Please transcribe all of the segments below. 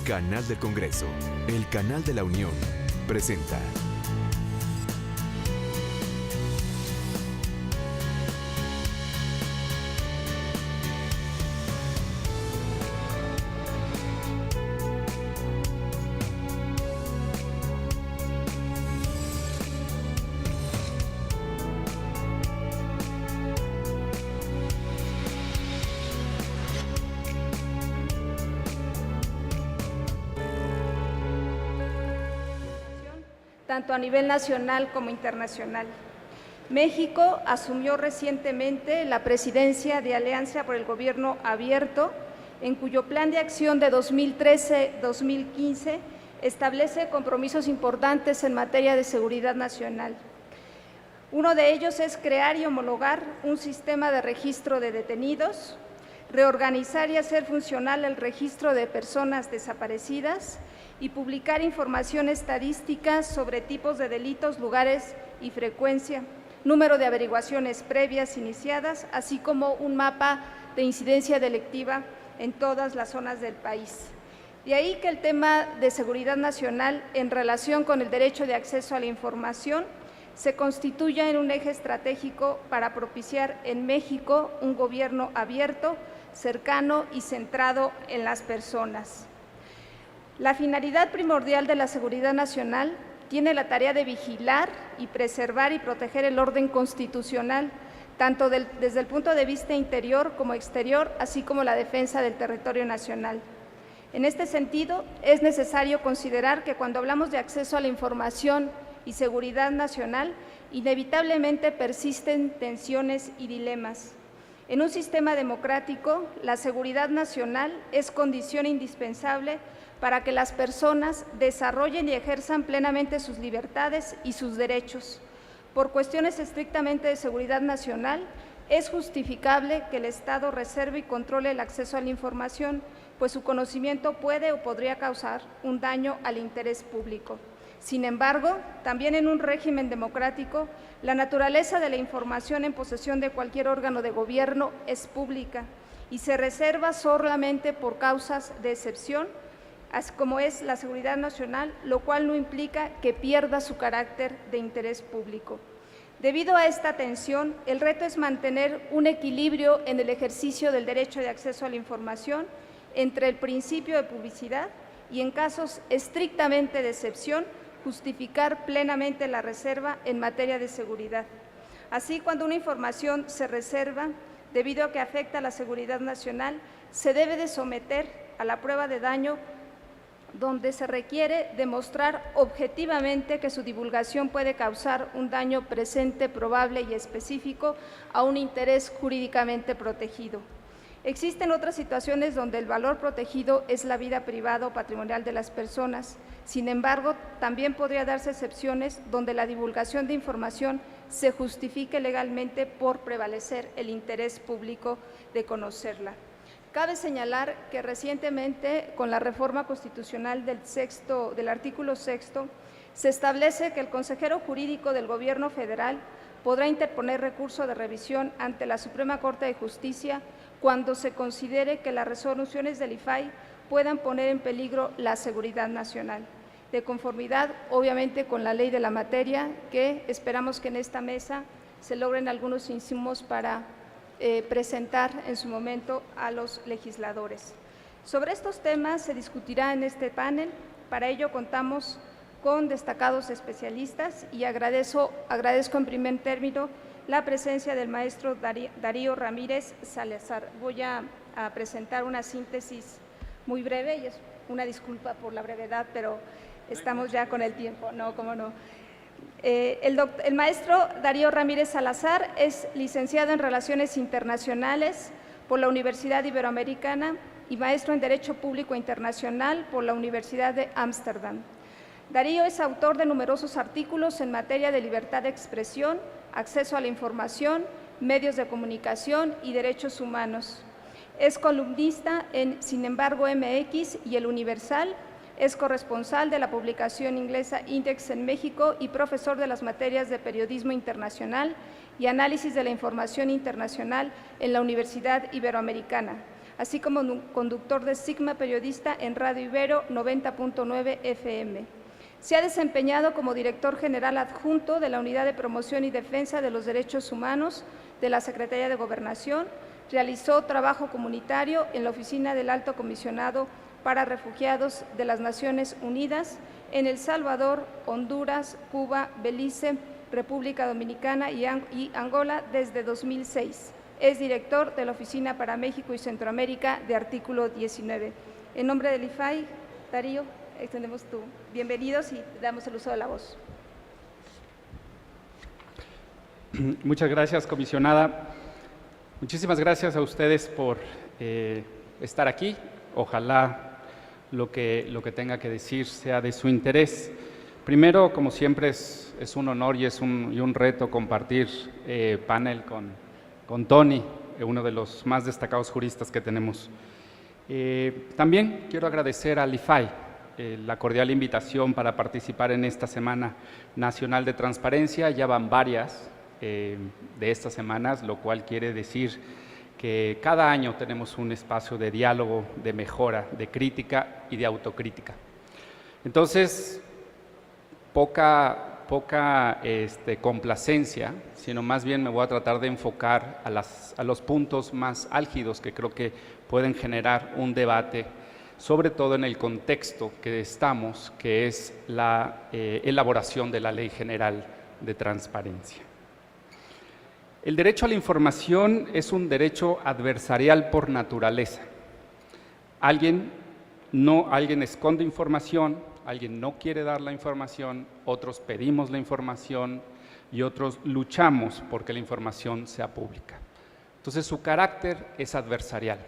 Canal del Congreso, el canal de la Unión, presenta. Tanto a nivel nacional como internacional. México asumió recientemente la presidencia de Alianza por el Gobierno Abierto, en cuyo plan de acción de 2013-2015 establece compromisos importantes en materia de seguridad nacional. Uno de ellos es crear y homologar un sistema de registro de detenidos, reorganizar y hacer funcional el registro de personas desaparecidas y publicar información estadística sobre tipos de delitos, lugares y frecuencia, número de averiguaciones previas iniciadas, así como un mapa de incidencia delictiva en todas las zonas del país. De ahí que el tema de seguridad nacional en relación con el derecho de acceso a la información se constituya en un eje estratégico para propiciar en México un gobierno abierto, cercano y centrado en las personas. La finalidad primordial de la seguridad nacional tiene la tarea de vigilar y preservar y proteger el orden constitucional, tanto desde el punto de vista interior como exterior, así como la defensa del territorio nacional. En este sentido, es necesario considerar que cuando hablamos de acceso a la información y seguridad nacional, inevitablemente persisten tensiones y dilemas. En un sistema democrático, la seguridad nacional es condición indispensable para que las personas desarrollen y ejerzan plenamente sus libertades y sus derechos. Por cuestiones estrictamente de seguridad nacional, es justificable que el Estado reserve y controle el acceso a la información, pues su conocimiento puede o podría causar un daño al interés público. Sin embargo, también en un régimen democrático, la naturaleza de la información en posesión de cualquier órgano de gobierno es pública y se reserva solamente por causas de excepción, así como es la seguridad nacional, lo cual no implica que pierda su carácter de interés público. Debido a esta tensión, el reto es mantener un equilibrio en el ejercicio del derecho de acceso a la información entre el principio de publicidad y, en casos estrictamente de excepción, justificar plenamente la reserva en materia de seguridad. Así, cuando una información se reserva debido a que afecta a la seguridad nacional, se debe de someter a la prueba de daño, donde se requiere demostrar objetivamente que su divulgación puede causar un daño presente, probable y específico a un interés jurídicamente protegido. Existen otras situaciones donde el valor protegido es la vida privada o patrimonial de las personas. Sin embargo, también podría darse excepciones donde la divulgación de información se justifique legalmente por prevalecer el interés público de conocerla. Cabe señalar que recientemente, con la reforma constitucional del artículo 6, se establece que el consejero jurídico del Gobierno federal podrá interponer recurso de revisión ante la Suprema Corte de Justicia cuando se considere que las resoluciones del IFAI puedan poner en peligro la seguridad nacional, de conformidad, obviamente, con la ley de la materia, que esperamos que en esta mesa se logren algunos insumos para presentar en su momento a los legisladores. Sobre estos temas se discutirá en este panel. Para ello contamos con destacados especialistas y agradezco en primer término la presencia del maestro Darío Ramírez Salazar. Voy a presentar una síntesis muy breve y es una disculpa por la brevedad, pero estamos ya con el tiempo. No, cómo no. El maestro Darío Ramírez Salazar es licenciado en Relaciones Internacionales por la Universidad Iberoamericana y maestro en Derecho Público Internacional por la Universidad de Ámsterdam. Darío es autor de numerosos artículos en materia de libertad de expresión, acceso a la información, medios de comunicación y derechos humanos. Es columnista en Sin embargo MX y El Universal. Es corresponsal de la publicación inglesa Index en México y profesor de las materias de Periodismo Internacional y Análisis de la Información Internacional en la Universidad Iberoamericana. así como conductor de Sigma Periodista en Radio Ibero 90.9 FM. Se ha desempeñado como director general adjunto de la Unidad de Promoción y Defensa de los Derechos Humanos de la Secretaría de Gobernación. Realizó trabajo comunitario en la Oficina del Alto Comisionado para Refugiados de las Naciones Unidas en El Salvador, Honduras, Cuba, Belice, República Dominicana y Angola desde 2006. Es director de la Oficina para México y Centroamérica de Artículo 19. En nombre del IFAI, Darío, extendemos tu bienvenidos y damos el uso de la voz. Muchas gracias, comisionada. Muchísimas gracias a ustedes por estar aquí. Ojalá lo que tenga que decir sea de su interés. Primero, como siempre, es un honor y es un reto compartir panel con Tony, uno de los más destacados juristas que tenemos. También quiero agradecer al IFAI la cordial invitación para participar en esta Semana Nacional de Transparencia. Ya van varias de estas semanas, lo cual quiere decir que cada año tenemos un espacio de diálogo, de mejora, de crítica y de autocrítica. Entonces, poca complacencia, sino más bien me voy a tratar de enfocar a los puntos más álgidos que creo que pueden generar un debate, sobre todo en el contexto que estamos, que es la elaboración de la Ley General de Transparencia. El derecho a la información es un derecho adversarial por naturaleza. Alguien esconde información, alguien no quiere dar la información, otros pedimos la información y otros luchamos porque la información sea pública. Entonces, su carácter es adversarial.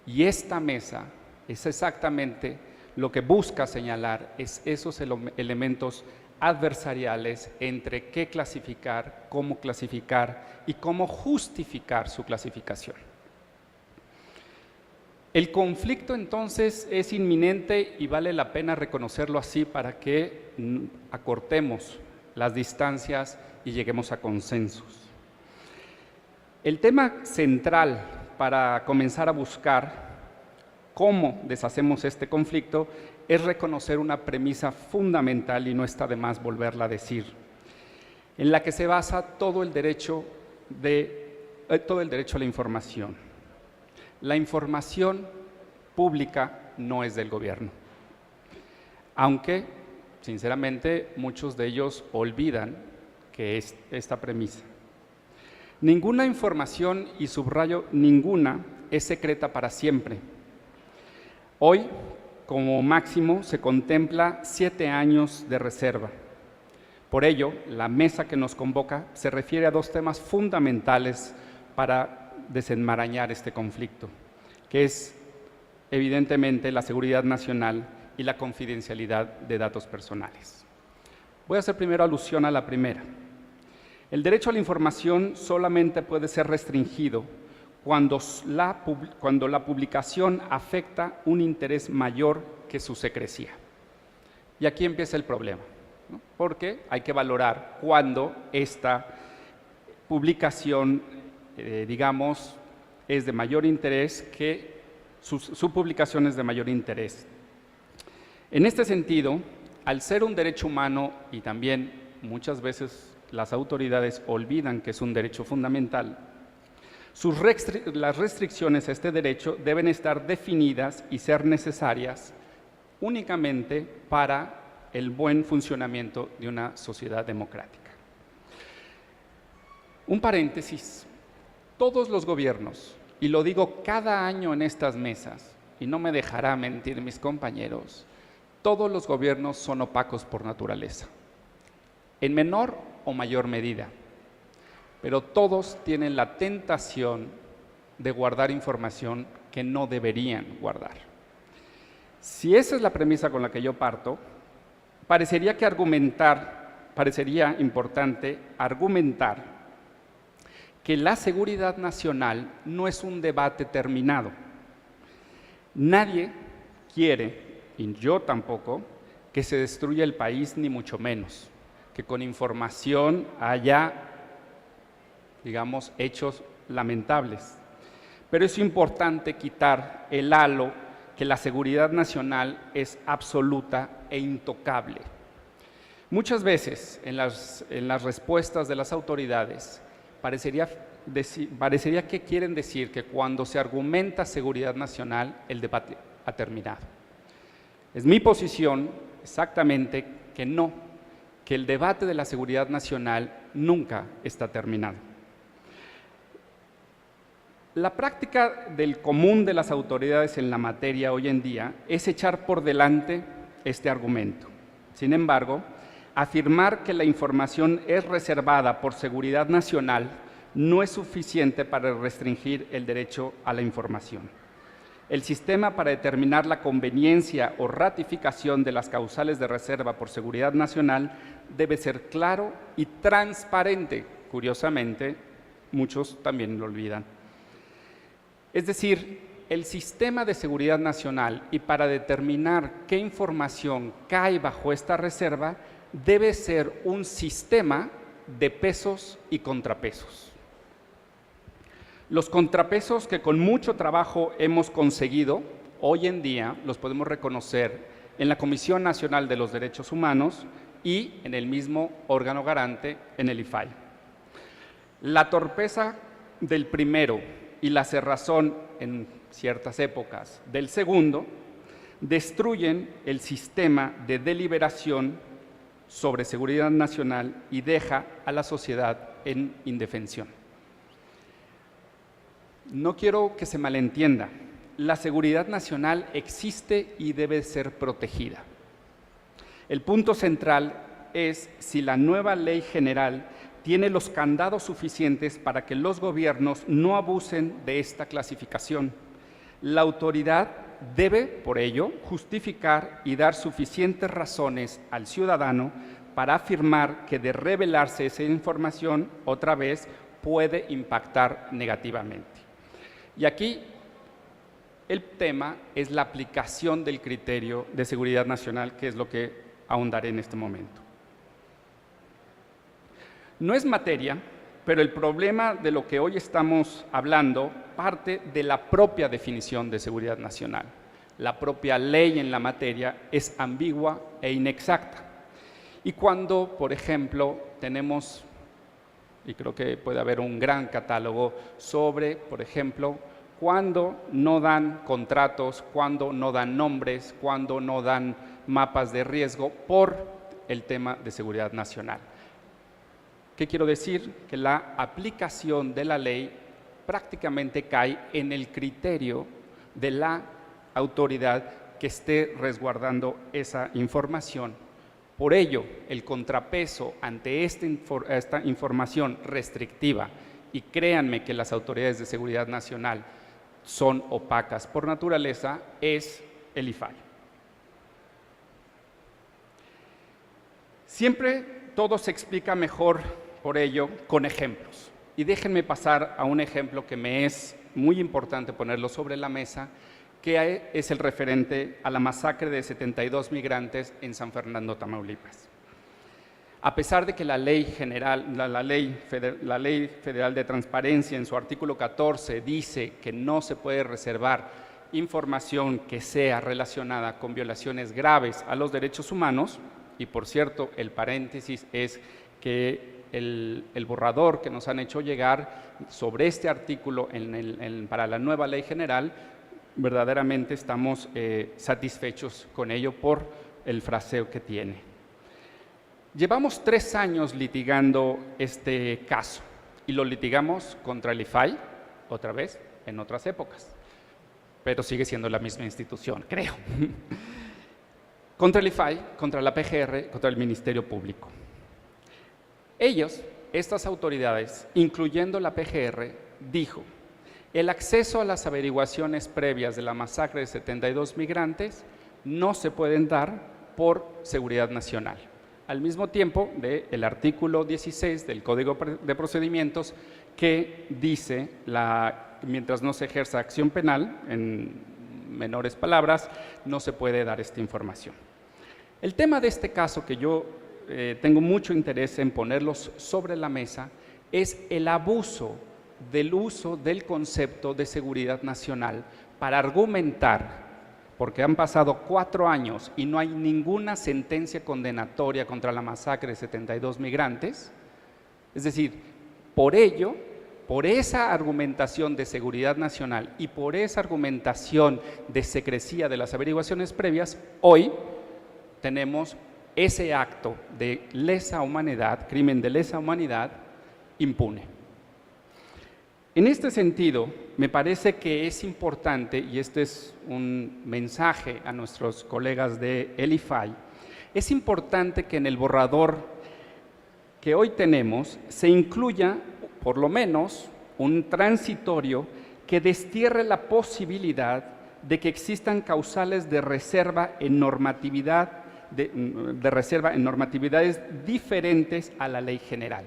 Y esta mesa es exactamente lo que busca señalar, es esos elementos adversariales entre qué clasificar, cómo clasificar y cómo justificar su clasificación. El conflicto entonces es inminente y vale la pena reconocerlo así para que acortemos las distancias y lleguemos a consensos. El tema central para comenzar a buscar cómo deshacemos este conflicto es reconocer una premisa fundamental, y no está de más volverla a decir, en la que se basa todo el derecho a la información. La información pública no es del gobierno, aunque, sinceramente, muchos de ellos olvidan que es esta premisa. Ninguna información, y subrayo ninguna, es secreta para siempre. Hoy, como máximo, se contempla 7 años de reserva. Por ello, la mesa que nos convoca se refiere a 2 temas fundamentales para desenmarañar este conflicto, que es, evidentemente, la seguridad nacional y la confidencialidad de datos personales. Voy a hacer primero alusión a la primera. El derecho a la información solamente puede ser restringido cuando la publicación afecta un interés mayor que su secrecía. Y aquí empieza el problema, ¿no? Porque hay que valorar cuando esta publicación, digamos, es de mayor interés que su publicación es de mayor interés. En este sentido, al ser un derecho humano, y también muchas veces las autoridades olvidan que es un derecho fundamental, las restricciones a este derecho deben estar definidas y ser necesarias únicamente para el buen funcionamiento de una sociedad democrática. Un paréntesis, todos los gobiernos, y lo digo cada año en estas mesas, y no me dejará mentir mis compañeros, todos los gobiernos son opacos por naturaleza, en menor o mayor medida. Pero todos tienen la tentación de guardar información que no deberían guardar. Si esa es la premisa con la que yo parto, parecería importante argumentar que la seguridad nacional no es un debate terminado. Nadie quiere, y yo tampoco, que se destruya el país, ni mucho menos, que con información haya, digamos, hechos lamentables. Pero es importante quitar el halo que la seguridad nacional es absoluta e intocable. Muchas veces en las respuestas de las autoridades parecería que quieren decir que cuando se argumenta seguridad nacional, el debate ha terminado. Es mi posición exactamente que no, que el debate de la seguridad nacional nunca está terminado. La práctica del común de las autoridades en la materia hoy en día es echar por delante este argumento. Sin embargo, afirmar que la información es reservada por seguridad nacional no es suficiente para restringir el derecho a la información. El sistema para determinar la conveniencia o ratificación de las causales de reserva por seguridad nacional debe ser claro y transparente. Curiosamente, muchos también lo olvidan. Es decir, el sistema de seguridad nacional y para determinar qué información cae bajo esta reserva debe ser un sistema de pesos y contrapesos. Los contrapesos que con mucho trabajo hemos conseguido, hoy en día los podemos reconocer en la Comisión Nacional de los Derechos Humanos y en el mismo órgano garante, en el IFAI. La torpeza del primero y la cerrazón en ciertas épocas del segundo destruyen el sistema de deliberación sobre seguridad nacional y deja a la sociedad en indefensión. No quiero que se malentienda, la seguridad nacional existe y debe ser protegida. El punto central es si la nueva ley general tiene los candados suficientes para que los gobiernos no abusen de esta clasificación. La autoridad debe, por ello, justificar y dar suficientes razones al ciudadano para afirmar que de revelarse esa información, otra vez, puede impactar negativamente. Y aquí el tema es la aplicación del criterio de seguridad nacional, que es lo que ahondaré en este momento. No es materia, pero el problema de lo que hoy estamos hablando parte de la propia definición de seguridad nacional. La propia ley en la materia es ambigua e inexacta. Y cuando, por ejemplo, tenemos, y creo que puede haber un gran catálogo sobre, por ejemplo, cuando no dan contratos, cuando no dan nombres, cuando no dan mapas de riesgo por el tema de seguridad nacional. ¿Qué quiero decir? Que la aplicación de la ley prácticamente cae en el criterio de la autoridad que esté resguardando esa información. Por ello, el contrapeso ante esta información restrictiva, y créanme que las autoridades de seguridad nacional son opacas por naturaleza, es el IFAI. Siempre todo se explica mejor, por ello, con ejemplos. Y déjenme pasar a un ejemplo que me es muy importante ponerlo sobre la mesa, que es el referente a la masacre de 72 migrantes en San Fernando, Tamaulipas. A pesar de que la ley federal de transparencia en su artículo 14 dice que no se puede reservar información que sea relacionada con violaciones graves a los derechos humanos, y por cierto, el paréntesis es que el borrador que nos han hecho llegar sobre este artículo para la nueva ley general, verdaderamente estamos satisfechos con ello por el fraseo que tiene. Llevamos 3 años litigando este caso y lo litigamos contra el IFAI, otra vez, en otras épocas, pero sigue siendo la misma institución, creo. Contra el IFAI, contra la PGR, contra el Ministerio Público. Estas autoridades, incluyendo la PGR, dijo: el acceso a las averiguaciones previas de la masacre de 72 migrantes no se pueden dar por seguridad nacional. Al mismo tiempo del artículo 16 del Código de Procedimientos, que dice, mientras no se ejerza acción penal, en menores palabras, no se puede dar esta información. El tema de este caso, que yo tengo mucho interés en ponerlos sobre la mesa, es el abuso del uso del concepto de seguridad nacional para argumentar, porque han pasado 4 años y no hay ninguna sentencia condenatoria contra la masacre de 72 migrantes. Es decir, por ello, por esa argumentación de seguridad nacional y por esa argumentación de secrecía de las averiguaciones previas, hoy tenemos ese acto de lesa humanidad, crimen de lesa humanidad, impune. En este sentido, me parece que es importante, y este es un mensaje a nuestros colegas de el IFAI, es importante que en el borrador que hoy tenemos se incluya por lo menos un transitorio que destierre la posibilidad de que existan causales de reserva en normatividad, de reserva en normatividades diferentes a la ley general.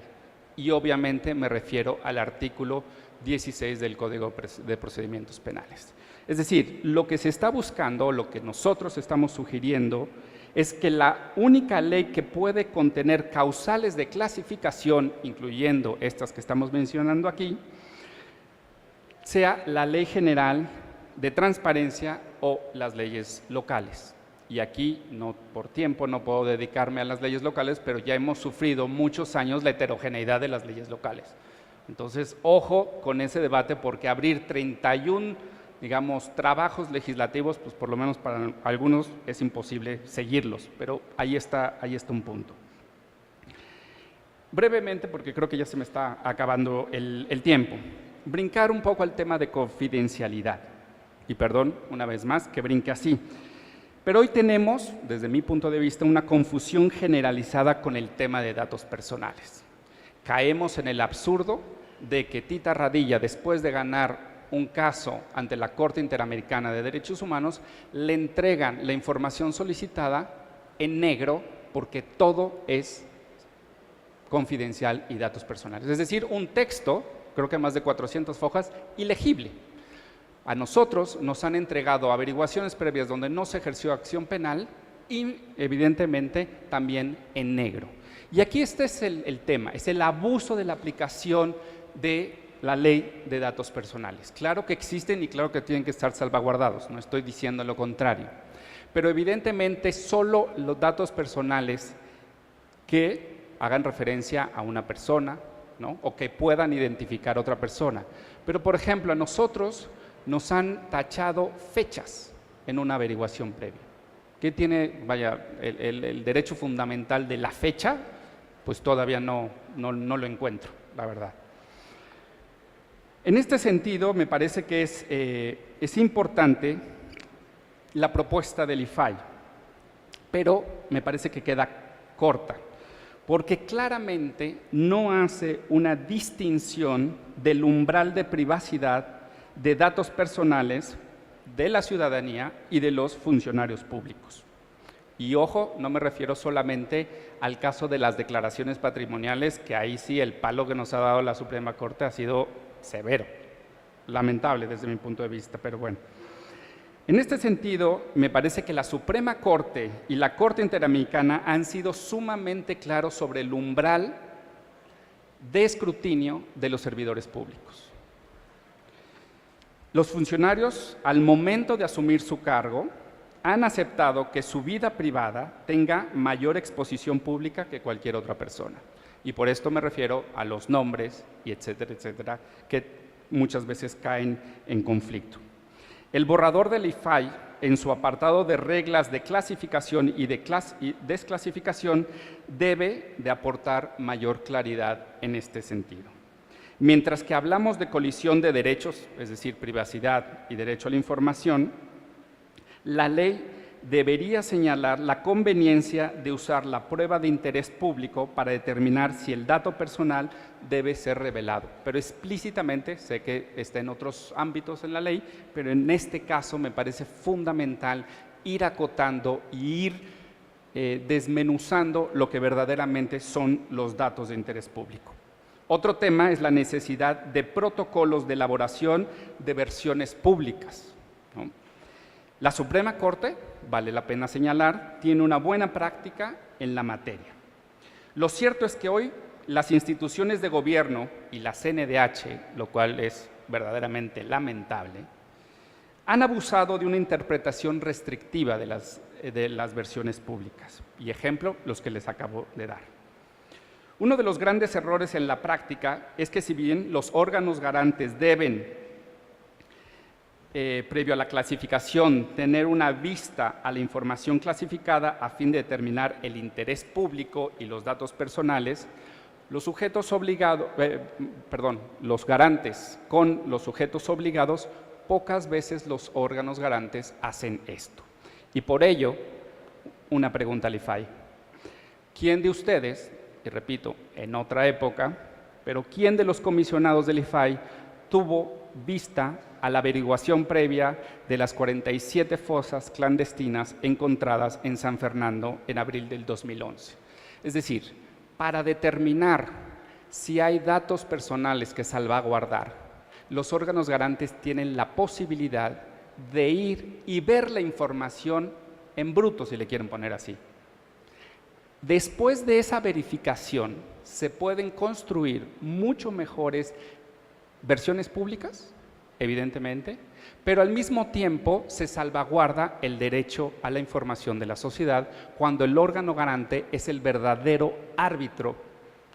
Y obviamente me refiero al artículo 16 del Código de Procedimientos Penales. Es decir, lo que se está buscando, lo que nosotros estamos sugiriendo, es que la única ley que puede contener causales de clasificación, incluyendo estas que estamos mencionando aquí, sea la Ley General de Transparencia o las leyes locales. Y aquí, por tiempo, no puedo dedicarme a las leyes locales, pero ya hemos sufrido muchos años la heterogeneidad de las leyes locales. Entonces, ojo con ese debate, porque abrir 31, digamos, trabajos legislativos, pues por lo menos para algunos es imposible seguirlos, pero ahí está un punto. Brevemente, porque creo que ya se me está acabando el tiempo, brincar un poco al tema de confidencialidad. Y perdón, una vez más, que brinque así. Pero hoy tenemos, desde mi punto de vista, una confusión generalizada con el tema de datos personales. Caemos en el absurdo de que Tita Radilla, después de ganar un caso ante la Corte Interamericana de Derechos Humanos, le entregan la información solicitada en negro porque todo es confidencial y datos personales. Es decir, un texto, creo que más de 400 hojas, ilegible. A nosotros nos han entregado averiguaciones previas donde no se ejerció acción penal y evidentemente también en negro. Y aquí este es el tema, es el abuso de la aplicación de la ley de datos personales. Claro que existen y claro que tienen que estar salvaguardados, no estoy diciendo lo contrario, pero evidentemente solo los datos personales que hagan referencia a una persona, ¿no? O que puedan identificar a otra persona. Pero, por ejemplo, a nosotros nos han tachado fechas en una averiguación previa. ¿Qué tiene, el derecho fundamental de la fecha? Pues todavía no lo encuentro, la verdad. En este sentido, me parece que es importante la propuesta del IFAI, pero me parece que queda corta, porque claramente no hace una distinción del umbral de privacidad de datos personales de la ciudadanía y de los funcionarios públicos. Y ojo, no me refiero solamente al caso de las declaraciones patrimoniales, que ahí sí el palo que nos ha dado la Suprema Corte ha sido severo, lamentable desde mi punto de vista, pero bueno. En este sentido, me parece que la Suprema Corte y la Corte Interamericana han sido sumamente claros sobre el umbral de escrutinio de los servidores públicos. Los funcionarios, al momento de asumir su cargo, han aceptado que su vida privada tenga mayor exposición pública que cualquier otra persona. Y por esto me refiero a los nombres, y etcétera, etcétera, que muchas veces caen en conflicto. El borrador del IFAI, en su apartado de reglas de clasificación y de desclasificación, debe de aportar mayor claridad en este sentido. Mientras que hablamos de colisión de derechos, es decir, privacidad y derecho a la información, la ley debería señalar la conveniencia de usar la prueba de interés público para determinar si el dato personal debe ser revelado. Pero explícitamente, sé que está en otros ámbitos en la ley, pero en este caso me parece fundamental ir acotando y ir desmenuzando lo que verdaderamente son los datos de interés público. Otro tema es la necesidad de protocolos de elaboración de versiones públicas, ¿no? La Suprema Corte, vale la pena señalar, tiene una buena práctica en la materia. Lo cierto es que hoy las instituciones de gobierno y la CNDH, lo cual es verdaderamente lamentable, han abusado de una interpretación restrictiva de las versiones públicas. Y ejemplo, los que les acabo de dar. Uno de los grandes errores en la práctica es que si bien los órganos garantes deben, previo a la clasificación, tener una vista a la información clasificada a fin de determinar el interés público y los datos personales, los garantes con los sujetos obligados, pocas veces los órganos garantes hacen esto. Y por ello, una pregunta al IFAI. ¿Quién de ustedes, y repito, en otra época, pero quién de los comisionados del IFAI tuvo vista a la averiguación previa de las 47 fosas clandestinas encontradas en San Fernando en abril del 2011? Es decir, para determinar si hay datos personales que salvaguardar, los órganos garantes tienen la posibilidad de ir y ver la información en bruto, si le quieren poner así. Después de esa verificación, se pueden construir mucho mejores versiones públicas, evidentemente, pero al mismo tiempo se salvaguarda el derecho a la información de la sociedad cuando el órgano garante es el verdadero árbitro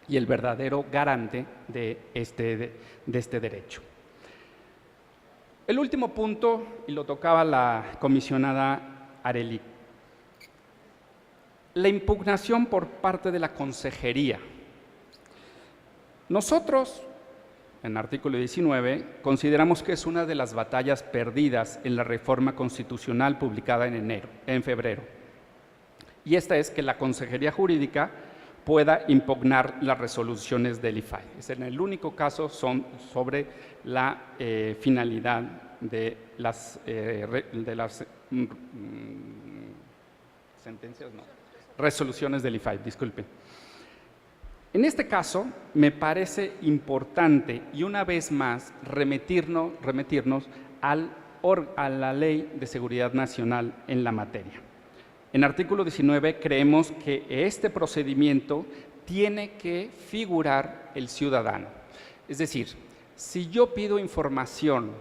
y el verdadero garante de este derecho. El último punto, y lo tocaba la comisionada Arely, la impugnación por parte de la consejería. Nosotros, en el artículo 19, consideramos que es una de las batallas perdidas en la reforma constitucional publicada en febrero. Y esta es que la Consejería Jurídica pueda impugnar las resoluciones del IFAI. Es en el único caso sobre la finalidad de las resoluciones del IFAI, disculpen. En este caso, me parece importante y una vez más remitirnos a la Ley de Seguridad Nacional en la materia. En artículo 19 creemos que este procedimiento tiene que figurar el ciudadano. Es decir, si yo pido información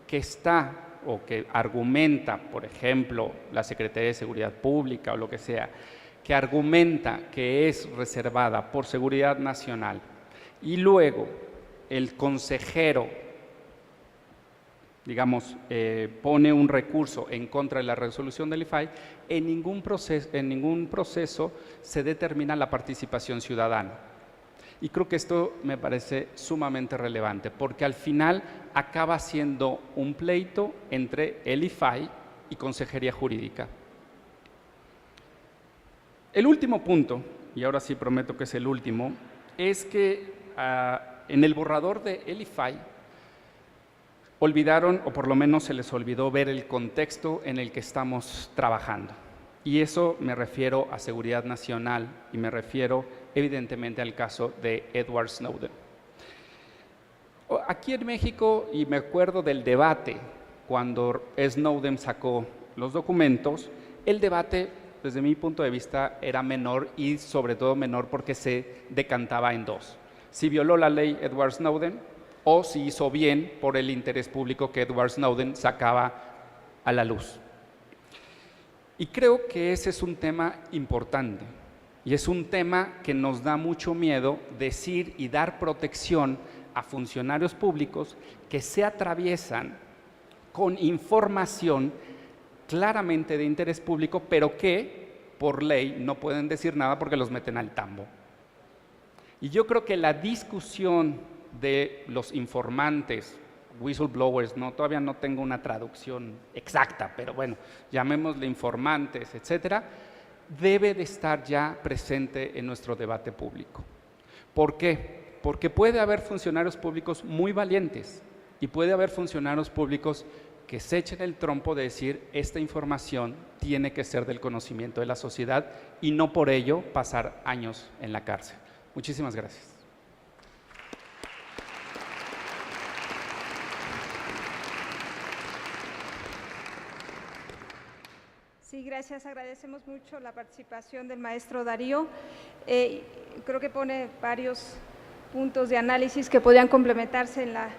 que está o que argumenta, por ejemplo, la Secretaría de Seguridad Pública o lo que sea, que argumenta que es reservada por seguridad nacional y luego el consejero, digamos, pone un recurso en contra de la resolución del IFAI, en ningún proceso se determina la participación ciudadana. Y creo que esto me parece sumamente relevante, porque al final acaba siendo un pleito entre el IFAI y Consejería Jurídica. El último punto, y ahora sí prometo que es el último, es que en el borrador de el IFAI olvidaron, o por lo menos se les olvidó ver el contexto en el que estamos trabajando. Y eso me refiero a seguridad nacional y me refiero evidentemente al caso de Edward Snowden. Aquí en México, y me acuerdo del debate cuando Snowden sacó los documentos, el debate desde mi punto de vista era menor y sobre todo menor porque se decantaba en dos. Si violó la ley Edward Snowden o si hizo bien por el interés público que Edward Snowden sacaba a la luz. Y creo que ese es un tema importante y es un tema que nos da mucho miedo decir y dar protección a funcionarios públicos que se atraviesan con información claramente de interés público, pero que por ley no pueden decir nada porque los meten al tambo. Y yo creo que la discusión de los informantes, whistleblowers, todavía no tengo una traducción exacta, pero bueno, llamémosle informantes, etcétera, debe de estar ya presente en nuestro debate público. ¿Por qué? Porque puede haber funcionarios públicos muy valientes y puede haber funcionarios públicos que se echen el trompo de decir esta información tiene que ser del conocimiento de la sociedad y no por ello pasar años en la cárcel. Muchísimas gracias. Sí, gracias. Agradecemos mucho la participación del maestro Darío. Creo que pone varios puntos de análisis que podrían complementarse en la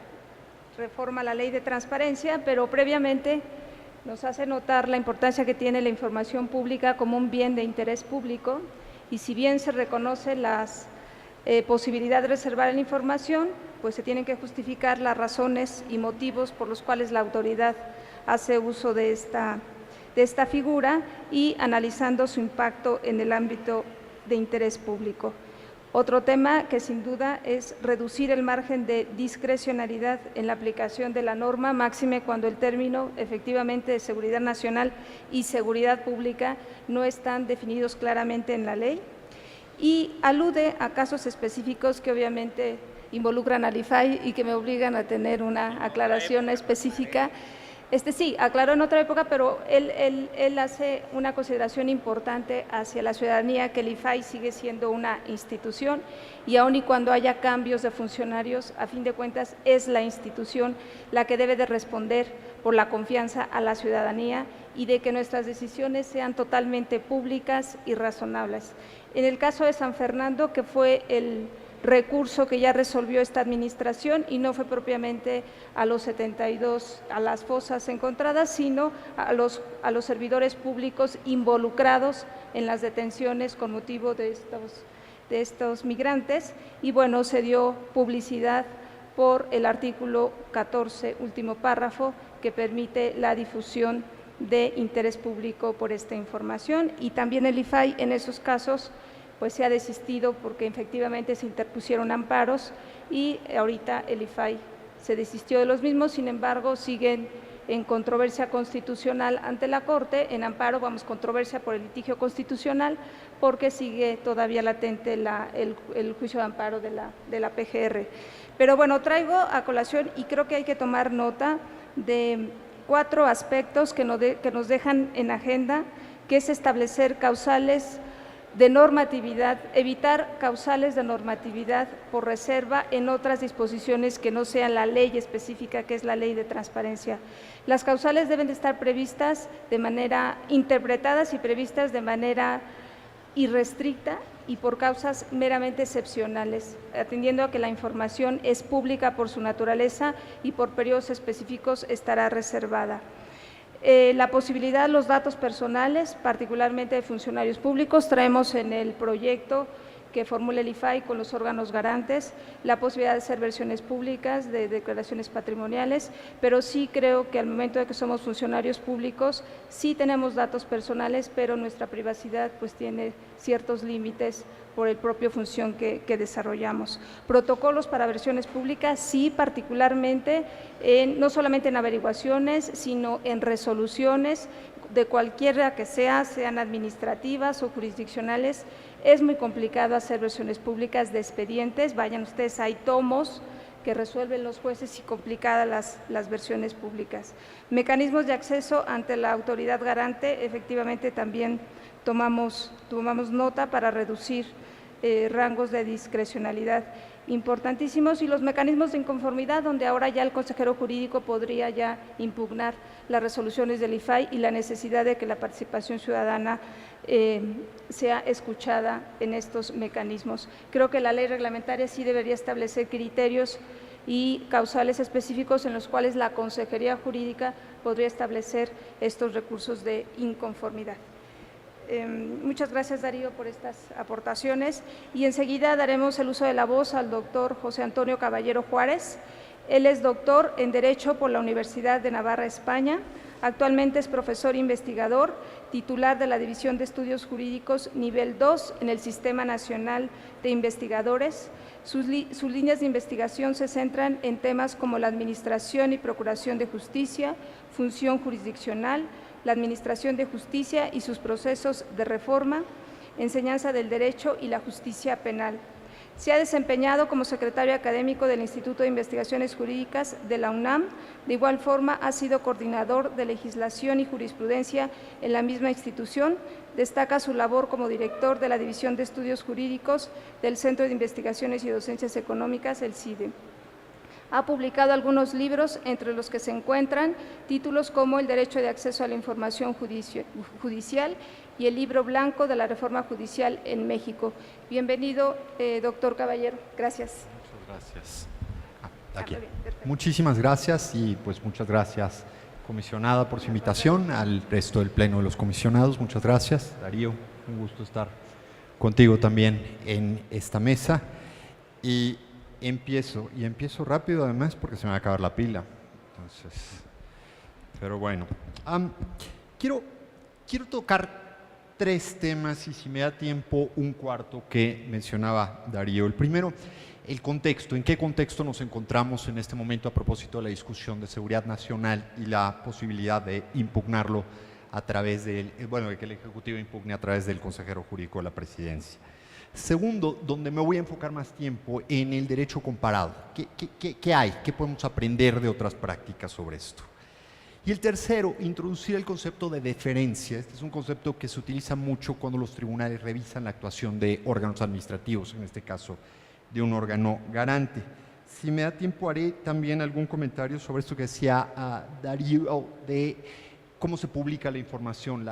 reforma a la Ley de Transparencia, pero previamente nos hace notar la importancia que tiene la información pública como un bien de interés público, y si bien se reconoce las posibilidad de reservar la información, pues se tienen que justificar las razones y motivos por los cuales la autoridad hace uso de esta figura y analizando su impacto en el ámbito de interés público. Otro tema que sin duda es reducir el margen de discrecionalidad en la aplicación de la norma, máxime cuando el término efectivamente de seguridad nacional y seguridad pública no están definidos claramente en la ley, y alude a casos específicos que obviamente involucran al IFAI y que me obligan a tener una aclaración específica. Sí, aclaró en otra época, pero él hace una consideración importante hacia la ciudadanía, que el IFAI sigue siendo una institución y aun y cuando haya cambios de funcionarios, a fin de cuentas es la institución la que debe de responder por la confianza a la ciudadanía y de que nuestras decisiones sean totalmente públicas y razonables. En el caso de San Fernando, que fue el recurso que ya resolvió esta administración y no fue propiamente a los 72, a las fosas encontradas, sino a los servidores públicos involucrados en las detenciones con motivo de estos migrantes, y bueno, se dio publicidad por el artículo 14, último párrafo, que permite la difusión de interés público por esta información, y también el IFAI en esos casos pues se ha desistido porque efectivamente se interpusieron amparos y ahorita el IFAI se desistió de los mismos. Sin embargo, siguen en controversia constitucional ante la Corte, en amparo, controversia por el litigio constitucional, porque sigue todavía latente el juicio de amparo de la PGR. Pero bueno, traigo a colación y creo que hay que tomar nota de 4 aspectos que nos dejan en agenda, que es establecer causales de normatividad, evitar causales de normatividad por reserva en otras disposiciones que no sean la ley específica, que es la Ley de Transparencia. Las causales deben de estar previstas de manera, interpretadas y previstas de manera irrestricta y por causas meramente excepcionales, atendiendo a que la información es pública por su naturaleza y por periodos específicos estará reservada. La posibilidad de los datos personales, particularmente de funcionarios públicos, traemos en el proyecto que formule el IFAI con los órganos garantes la posibilidad de hacer versiones públicas de declaraciones patrimoniales, pero sí creo que al momento de que somos funcionarios públicos sí tenemos datos personales, pero nuestra privacidad pues tiene ciertos límites por el propio función que desarrollamos. Protocolos para versiones públicas, sí, particularmente no solamente en averiguaciones, sino en resoluciones de cualquiera que sean administrativas o jurisdiccionales. Es muy complicado hacer versiones públicas de expedientes, vayan ustedes, hay tomos que resuelven los jueces y complicadas las versiones públicas. Mecanismos de acceso ante la autoridad garante, efectivamente también tomamos nota para reducir rangos de discrecionalidad importantísimos, y los mecanismos de inconformidad, donde ahora ya el consejero jurídico podría ya impugnar las resoluciones del IFAI y la necesidad de que la participación ciudadana sea escuchada en estos mecanismos. Creo que la ley reglamentaria sí debería establecer criterios y causales específicos en los cuales la Consejería Jurídica podría establecer estos recursos de inconformidad. Muchas gracias, Darío, por estas aportaciones, y enseguida daremos el uso de la voz al doctor José Antonio Caballero Juárez. Él es doctor en Derecho por la Universidad de Navarra, España. Actualmente es profesor investigador, titular de la División de Estudios Jurídicos Nivel 2 en el Sistema Nacional de Investigadores. Sus líneas de investigación se centran en temas como la administración y procuración de justicia, función jurisdiccional, la administración de justicia y sus procesos de reforma, enseñanza del derecho y la justicia penal. Se ha desempeñado como secretario académico del Instituto de Investigaciones Jurídicas de la UNAM. De igual forma, ha sido coordinador de legislación y jurisprudencia en la misma institución. Destaca su labor como director de la División de Estudios Jurídicos del Centro de Investigaciones y Docencias Económicas, el CIDE. Ha publicado algunos libros, entre los que se encuentran títulos como El derecho de acceso a la información judicial y el libro blanco de la reforma judicial en México. Bienvenido, doctor Caballero. Gracias. Muchas gracias. Aquí. Bien, muchísimas gracias y pues muchas gracias, comisionada, por su invitación, al resto del Pleno de los Comisionados. Muchas gracias. Darío, un gusto estar contigo también en esta mesa. Y empiezo rápido además porque se me va a acabar la pila. Entonces, pero bueno. Quiero tocar 3 temas y si me da tiempo un cuarto que mencionaba Darío. El primero, el contexto. ¿En qué contexto nos encontramos en este momento a propósito de la discusión de seguridad nacional y la posibilidad de impugnarlo a través de que el Ejecutivo impugne a través del consejero jurídico de la Presidencia? Segundo, donde me voy a enfocar más tiempo, en el derecho comparado. ¿Qué hay? ¿Qué podemos aprender de otras prácticas sobre esto? Y el tercero, introducir el concepto de deferencia. Este es un concepto que se utiliza mucho cuando los tribunales revisan la actuación de órganos administrativos, en este caso de un órgano garante. Si me da tiempo, haré también algún comentario sobre esto que decía Darío, de cómo se publica la información,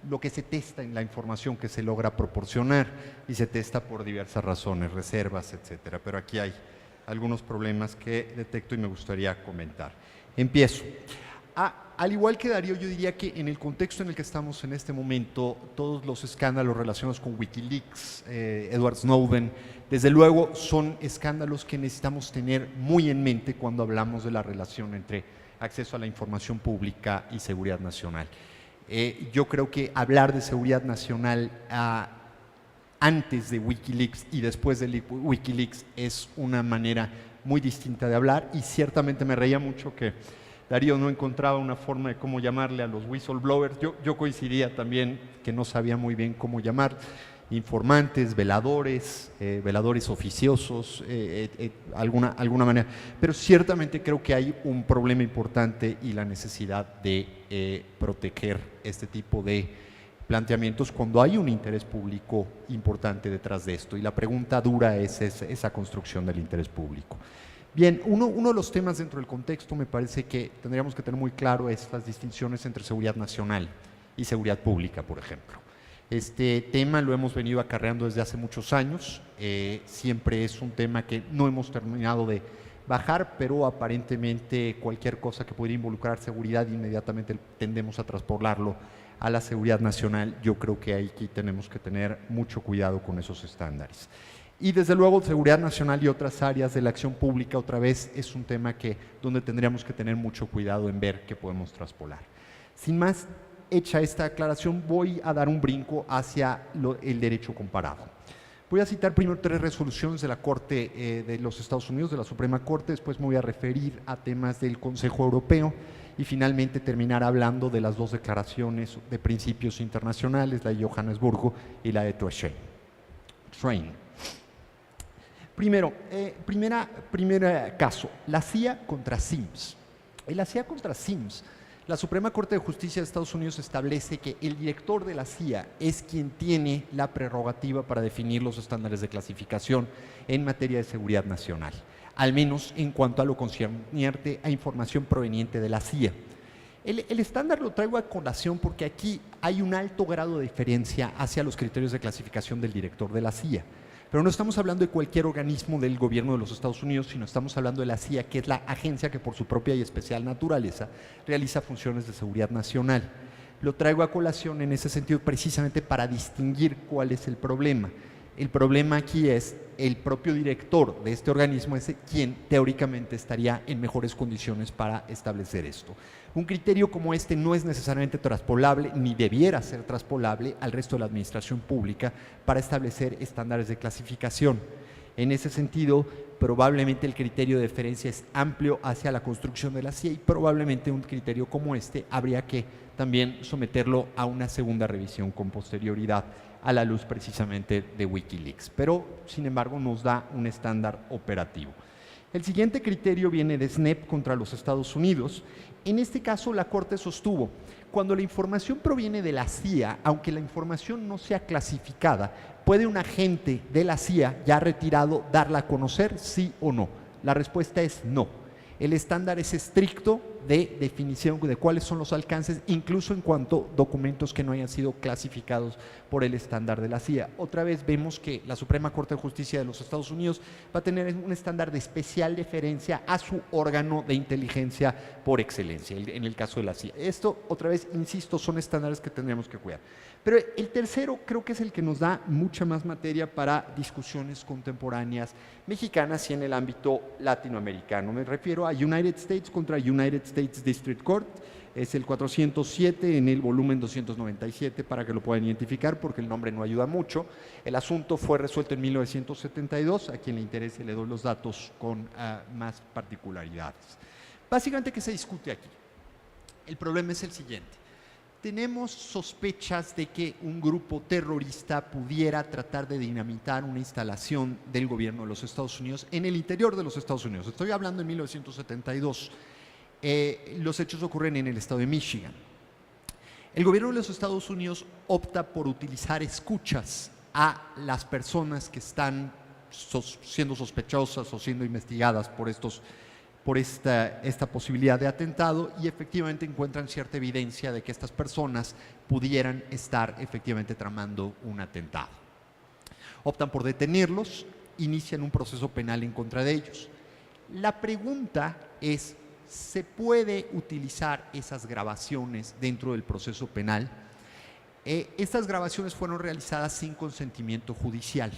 lo que se testa en la información que se logra proporcionar y se testa por diversas razones, reservas, etcétera. Pero aquí hay algunos problemas que detecto y me gustaría comentar. Empiezo. Al igual que Darío, yo diría que en el contexto en el que estamos en este momento, todos los escándalos relacionados con Wikileaks, Edward Snowden, desde luego son escándalos que necesitamos tener muy en mente cuando hablamos de la relación entre acceso a la información pública y seguridad nacional. Yo creo que hablar de seguridad nacional antes de Wikileaks y después de Wikileaks es una manera muy distinta de hablar, y ciertamente me reía mucho que Darío no encontraba una forma de cómo llamarle a los whistleblowers. Yo coincidía también que no sabía muy bien cómo llamar. Informantes, veladores, veladores oficiosos, alguna manera. Pero ciertamente creo que hay un problema importante y la necesidad de proteger este tipo de planteamientos cuando hay un interés público importante detrás de esto. Y la pregunta dura es esa construcción del interés público. Bien, uno de los temas dentro del contexto me parece que tendríamos que tener muy claro es las distinciones entre seguridad nacional y seguridad pública, por ejemplo. Este tema lo hemos venido acarreando desde hace muchos años, siempre es un tema que no hemos terminado de bajar, pero aparentemente cualquier cosa que pudiera involucrar seguridad inmediatamente tendemos a traspolarlo a la seguridad nacional. Yo creo que aquí tenemos que tener mucho cuidado con esos estándares. Y desde luego seguridad nacional y otras áreas de la acción pública, otra vez, es un tema donde tendríamos que tener mucho cuidado en ver qué podemos traspolar. Sin más, hecha esta aclaración, voy a dar un brinco hacia el derecho comparado. Voy a citar primero 3 resoluciones de la Corte de los Estados Unidos, de la Suprema Corte, después me voy a referir a temas del Consejo Europeo y finalmente terminar hablando de las 2 declaraciones de principios internacionales, la de Johannesburgo y la de Train. Primero, primer caso, la CIA contra Sims. En la CIA contra Sims, la Suprema Corte de Justicia de Estados Unidos establece que el director de la CIA es quien tiene la prerrogativa para definir los estándares de clasificación en materia de seguridad nacional, al menos en cuanto a lo concerniente a información proveniente de la CIA. El estándar lo traigo a colación porque aquí hay un alto grado de diferencia hacia los criterios de clasificación del director de la CIA. Pero no estamos hablando de cualquier organismo del gobierno de los Estados Unidos, sino estamos hablando de la CIA, que es la agencia que por su propia y especial naturaleza realiza funciones de seguridad nacional. Lo traigo a colación en ese sentido precisamente para distinguir cuál es el problema. El problema aquí es el propio director de este organismo es quien teóricamente estaría en mejores condiciones para establecer esto. Un criterio como este no es necesariamente traspolable ni debiera ser traspolable al resto de la administración pública para establecer estándares de clasificación. En ese sentido, probablemente el criterio de deferencia es amplio hacia la construcción de la CIA y probablemente un criterio como este habría que también someterlo a una segunda revisión con posterioridad a la luz precisamente de Wikileaks, pero sin embargo nos da un estándar operativo. El siguiente criterio viene de SNEP contra los Estados Unidos. En este caso la Corte sostuvo, cuando la información proviene de la CIA, aunque la información no sea clasificada, ¿puede un agente de la CIA ya retirado darla a conocer, sí o no? La respuesta es no. El estándar es estricto de definición de cuáles son los alcances, incluso en cuanto a documentos que no hayan sido clasificados por el estándar de la CIA. Otra vez vemos que la Suprema Corte de Justicia de los Estados Unidos va a tener un estándar de especial deferencia a su órgano de inteligencia por excelencia, en el caso de la CIA. Esto, otra vez, insisto, son estándares que tendremos que cuidar. Pero el tercero creo que es el que nos da mucha más materia para discusiones contemporáneas mexicanas y en el ámbito latinoamericano. Me refiero a United States contra United States District Court. Es el 407 en el volumen 297 para que lo puedan identificar porque el nombre no ayuda mucho. El asunto fue resuelto en 1972. A quien le interese le doy los datos con más particularidades. Básicamente, ¿qué se discute aquí? El problema es el siguiente. Tenemos sospechas de que un grupo terrorista pudiera tratar de dinamitar una instalación del gobierno de los Estados Unidos en el interior de los Estados Unidos. Estoy hablando en 1972. Los hechos ocurren en el estado de Michigan. El gobierno de los Estados Unidos opta por utilizar escuchas a las personas que están siendo sospechosas o siendo investigadas por esta posibilidad de atentado y efectivamente encuentran cierta evidencia de que estas personas pudieran estar efectivamente tramando un atentado. Optan por detenerlos, inician un proceso penal en contra de ellos. La pregunta es, ¿se puede utilizar esas grabaciones dentro del proceso penal? Estas grabaciones fueron realizadas sin consentimiento judicial.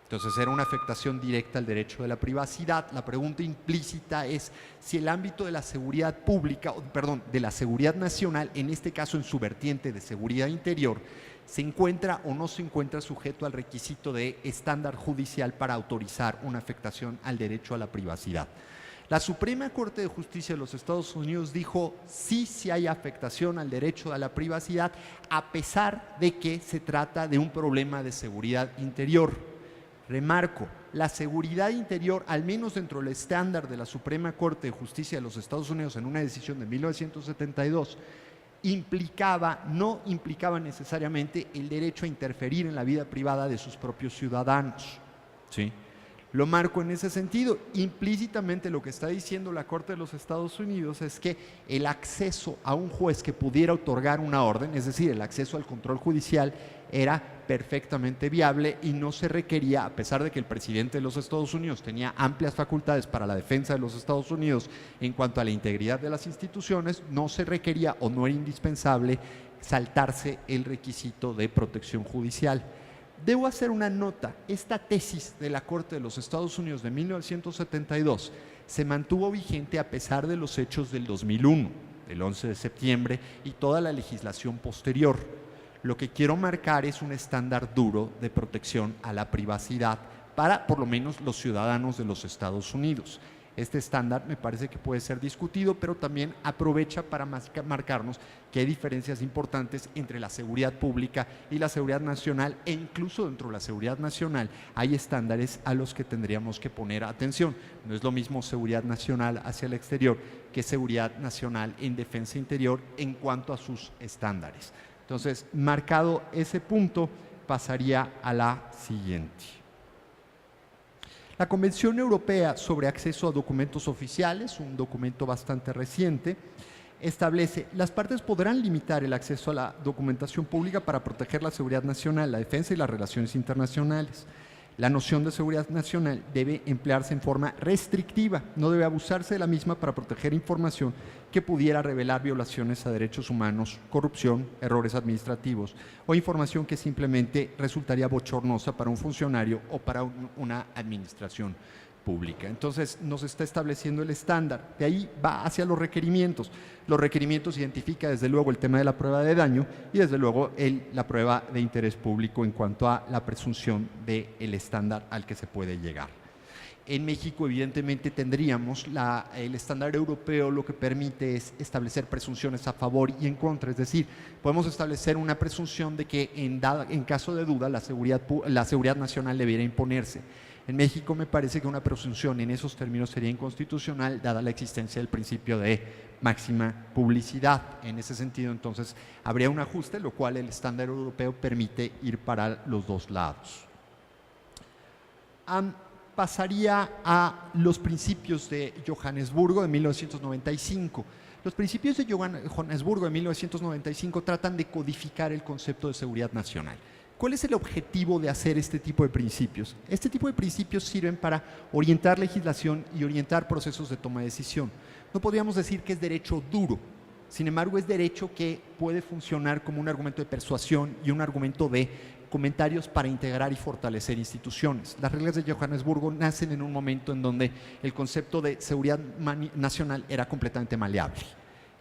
Entonces era una afectación directa al derecho de la privacidad. La pregunta implícita es si el ámbito de la seguridad pública, perdón, de la seguridad nacional, en este caso en su vertiente de seguridad interior, se encuentra o no se encuentra sujeto al requisito de estándar judicial para autorizar una afectación al derecho a la privacidad. La Suprema Corte de Justicia de los Estados Unidos dijo sí hay afectación al derecho a la privacidad, a pesar de que se trata de un problema de seguridad interior. Remarco, la seguridad interior, al menos dentro del estándar de la Suprema Corte de Justicia de los Estados Unidos en una decisión de 1972, no implicaba necesariamente el derecho a interferir en la vida privada de sus propios ciudadanos. ¿Sí? Lo marco en ese sentido. Implícitamente lo que está diciendo la Corte de los Estados Unidos es que el acceso a un juez que pudiera otorgar una orden, es decir, el acceso al control judicial, era perfectamente viable y no se requería, a pesar de que el presidente de los Estados Unidos tenía amplias facultades para la defensa de los Estados Unidos en cuanto a la integridad de las instituciones, no se requería o no era indispensable saltarse el requisito de protección judicial. Debo hacer una nota, esta tesis de la Corte de los Estados Unidos de 1972 se mantuvo vigente a pesar de los hechos del 2001, del 11 de septiembre y toda la legislación posterior. Lo que quiero marcar es un estándar duro de protección a la privacidad para por lo menos los ciudadanos de los Estados Unidos. Este estándar me parece que puede ser discutido, pero también aprovecha para marcarnos que hay diferencias importantes entre la seguridad pública y la seguridad nacional, e incluso dentro de la seguridad nacional hay estándares a los que tendríamos que poner atención. No es lo mismo seguridad nacional hacia el exterior que seguridad nacional en defensa interior en cuanto a sus estándares. Entonces, marcado ese punto, pasaría a la siguiente. La Convención Europea sobre Acceso a Documentos Oficiales, un documento bastante reciente, establece: las partes podrán limitar el acceso a la documentación pública para proteger la seguridad nacional, la defensa y las relaciones internacionales. La noción de seguridad nacional debe emplearse en forma restrictiva, no debe abusarse de la misma para proteger información que pudiera revelar violaciones a derechos humanos, corrupción, errores administrativos o información que simplemente resultaría bochornosa para un funcionario o para una administración pública. Entonces nos está estableciendo el estándar, de ahí va hacia los requerimientos. Los requerimientos identifica desde luego el tema de la prueba de daño y desde luego la prueba de interés público en cuanto a la presunción del estándar al que se puede llegar. En México evidentemente tendríamos el estándar europeo, lo que permite es establecer presunciones a favor y en contra, es decir, podemos establecer una presunción de que en caso de duda la seguridad nacional debiera imponerse. En México me parece que una presunción en esos términos sería inconstitucional, dada la existencia del principio de máxima publicidad. En ese sentido, entonces, habría un ajuste, lo cual el estándar europeo permite ir para los dos lados. pasaría a los principios de Johannesburgo de 1995. Los principios de Johannesburgo de 1995 tratan de codificar el concepto de seguridad nacional. ¿Cuál es el objetivo de hacer este tipo de principios? Este tipo de principios sirven para orientar legislación y orientar procesos de toma de decisión. No podríamos decir que es derecho duro, sin embargo es derecho que puede funcionar como un argumento de persuasión y un argumento de comentarios para integrar y fortalecer instituciones. Las reglas de Johannesburgo nacen en un momento en donde el concepto de seguridad nacional era completamente maleable.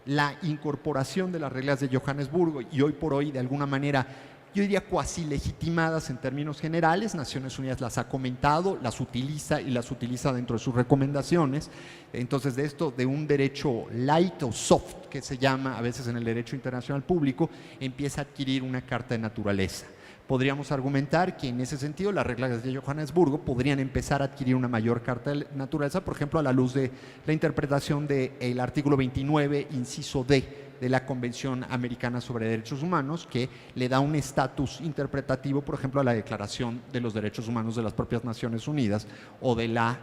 La incorporación de las reglas de Johannesburgo y hoy por hoy de alguna manera yo diría cuasi legitimadas en términos generales, Naciones Unidas las ha comentado, las utiliza y las utiliza dentro de sus recomendaciones. Entonces de esto, de un derecho light o soft, que se llama a veces en el derecho internacional público, empieza a adquirir una carta de naturaleza. Podríamos argumentar que en ese sentido las reglas de Johannesburgo podrían empezar a adquirir una mayor carta de naturaleza, por ejemplo, a la luz de la interpretación del artículo 29, inciso D, de la Convención Americana sobre Derechos Humanos, que le da un estatus interpretativo, por ejemplo, a la Declaración de los Derechos Humanos de las propias Naciones Unidas o de la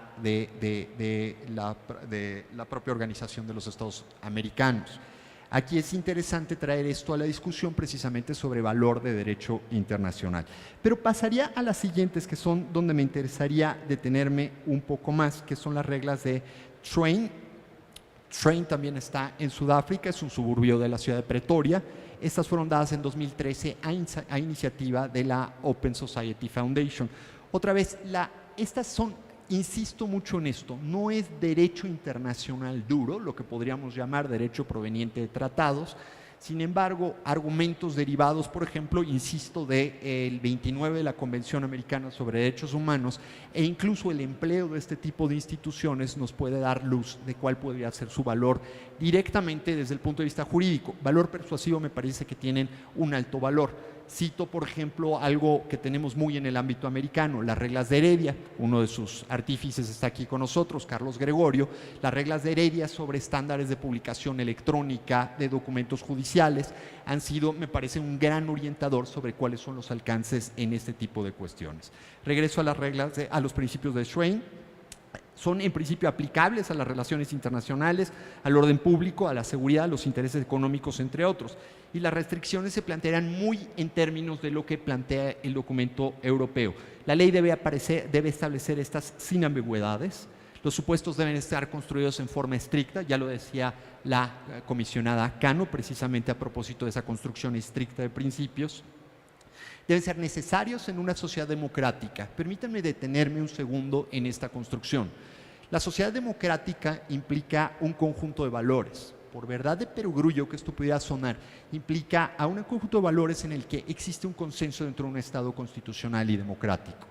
propia Organización de los Estados Americanos. Aquí es interesante traer esto a la discusión precisamente sobre valor de derecho internacional. Pero pasaría a las siguientes, que son donde me interesaría detenerme un poco más, que son las reglas de Train. Train también está en Sudáfrica, es un suburbio de la ciudad de Pretoria. Estas fueron dadas en 2013 a iniciativa de la Open Society Foundation. Otra vez, estas son, insisto mucho en esto, no es derecho internacional duro, lo que podríamos llamar derecho proveniente de tratados. Sin embargo, argumentos derivados, por ejemplo, insisto, del 29 de la Convención Americana sobre Derechos Humanos e incluso el empleo de este tipo de instituciones nos puede dar luz de cuál podría ser su valor directamente desde el punto de vista jurídico. Valor persuasivo me parece que tienen un alto valor. Cito, por ejemplo, algo que tenemos muy en el ámbito americano, las reglas de Heredia. Uno de sus artífices está aquí con nosotros, Carlos Gregorio. Las reglas de Heredia sobre estándares de publicación electrónica de documentos judiciales han sido, me parece, un gran orientador sobre cuáles son los alcances en este tipo de cuestiones. Regreso a las reglas, a los principios de Schrein. Son en principio aplicables a las relaciones internacionales, al orden público, a la seguridad, a los intereses económicos, entre otros. Y las restricciones se plantearán muy en términos de lo que plantea el documento europeo. La ley debe establecer estas sin ambigüedades. Los supuestos deben estar construidos en forma estricta, ya lo decía la comisionada Cano, precisamente a propósito de esa construcción estricta de principios. Deben ser necesarios en una sociedad democrática. Permítanme detenerme un segundo en esta construcción. La sociedad democrática implica un conjunto de valores. Por verdad de perogrullo que esto pudiera sonar, implica a un conjunto de valores en el que existe un consenso dentro de un Estado constitucional y democrático.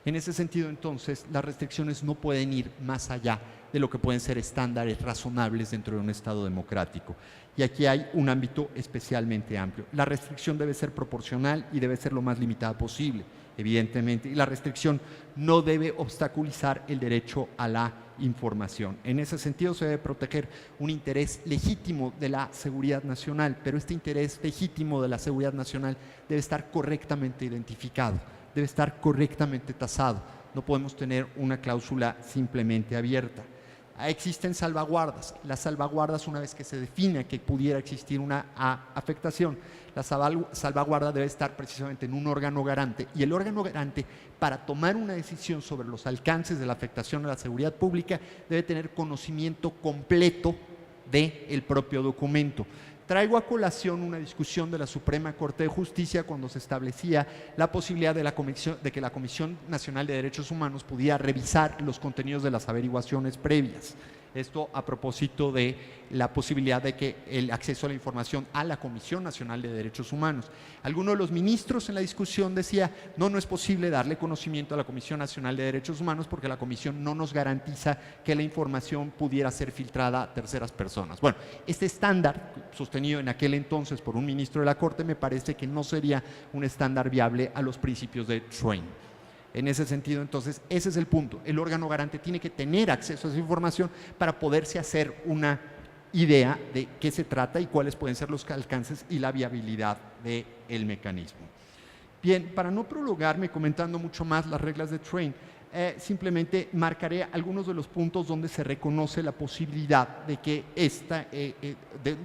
En ese sentido, entonces, las restricciones no pueden ir más allá de lo que pueden ser estándares razonables dentro de un Estado democrático. Y aquí hay un ámbito especialmente amplio. La restricción debe ser proporcional y debe ser lo más limitada posible, evidentemente. Y la restricción no debe obstaculizar el derecho a la información. En ese sentido, se debe proteger un interés legítimo de la seguridad nacional, pero este interés legítimo de la seguridad nacional debe estar correctamente identificado, debe estar correctamente tasado. No podemos tener una cláusula simplemente abierta. Existen salvaguardas. Las salvaguardas, una vez que se define que pudiera existir una afectación, la salvaguarda debe estar precisamente en un órgano garante, y el órgano garante, para tomar una decisión sobre los alcances de la afectación a la seguridad pública, debe tener conocimiento completo del propio documento. Traigo a colación una discusión de la Suprema Corte de Justicia cuando se establecía la posibilidad de que la Comisión Nacional de Derechos Humanos pudiera revisar los contenidos de las averiguaciones previas. Esto a propósito de la posibilidad de que el acceso a la información a la Comisión Nacional de Derechos Humanos. Alguno de los ministros en la discusión decía, no es posible darle conocimiento a la Comisión Nacional de Derechos Humanos porque la Comisión no nos garantiza que la información pudiera ser filtrada a terceras personas. Bueno, este estándar, sostenido en aquel entonces por un ministro de la Corte, me parece que no sería un estándar viable a los principios de Schrein. En ese sentido, entonces, ese es el punto. El órgano garante tiene que tener acceso a esa información para poderse hacer una idea de qué se trata y cuáles pueden ser los alcances y la viabilidad del mecanismo. Bien, para no prolongarme comentando mucho más las reglas de Train, simplemente marcaré algunos de los puntos donde se reconoce la posibilidad de que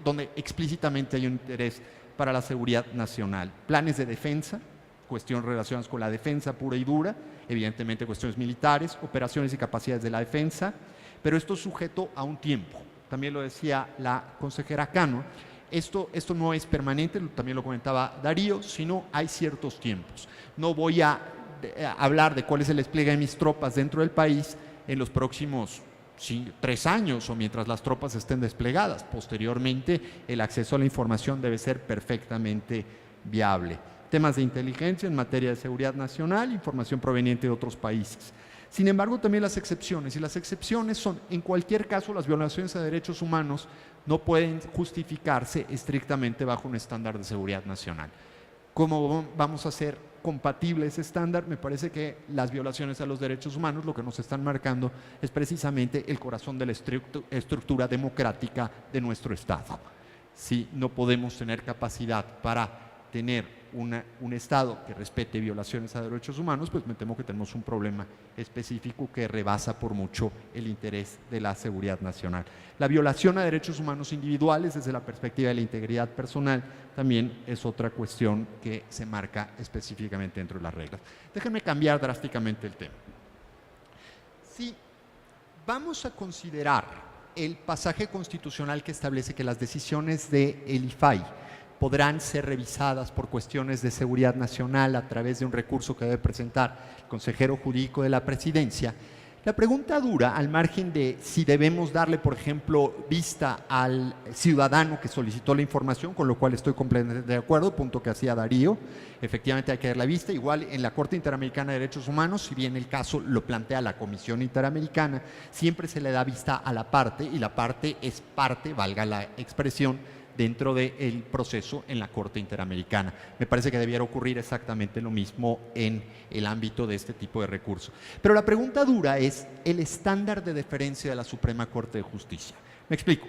donde explícitamente hay un interés para la seguridad nacional. Planes de defensa, cuestiones relacionadas con la defensa pura y dura, evidentemente cuestiones militares, operaciones y capacidades de la defensa, pero esto es sujeto a un tiempo. También lo decía la consejera Cano, esto no es permanente, también lo comentaba Darío, sino hay ciertos tiempos. No voy a hablar de cuál es el despliegue de mis tropas dentro del país en los próximos 3 años o mientras las tropas estén desplegadas. Posteriormente, el acceso a la información debe ser perfectamente viable. Temas de inteligencia en materia de seguridad nacional, información proveniente de otros países. Sin embargo, también las excepciones, y las excepciones son, en cualquier caso, las violaciones a derechos humanos no pueden justificarse estrictamente bajo un estándar de seguridad nacional. ¿Cómo vamos a hacer compatible ese estándar? Me parece que las violaciones a los derechos humanos lo que nos están marcando es precisamente el corazón de la estructura democrática de nuestro Estado. Si no podemos tener capacidad para tener un Estado que respete violaciones a derechos humanos, pues me temo que tenemos un problema específico que rebasa por mucho el interés de la seguridad nacional. La violación a derechos humanos individuales desde la perspectiva de la integridad personal también es otra cuestión que se marca específicamente dentro de las reglas. Déjenme cambiar drásticamente el tema. Si vamos a considerar el pasaje constitucional que establece que las decisiones del IFAI podrán ser revisadas por cuestiones de seguridad nacional a través de un recurso que debe presentar el consejero jurídico de la presidencia, la pregunta dura, al margen de si debemos darle, por ejemplo, vista al ciudadano que solicitó la información, con lo cual estoy completamente de acuerdo, punto que hacía Darío, efectivamente hay que dar la vista, igual en la Corte Interamericana de Derechos Humanos, si bien el caso lo plantea la Comisión Interamericana, siempre se le da vista a la parte, y la parte es parte, valga la expresión, dentro del proceso en la Corte Interamericana. Me parece que debiera ocurrir exactamente lo mismo en el ámbito de este tipo de recursos. Pero la pregunta dura es el estándar de deferencia de la Suprema Corte de Justicia. Me explico.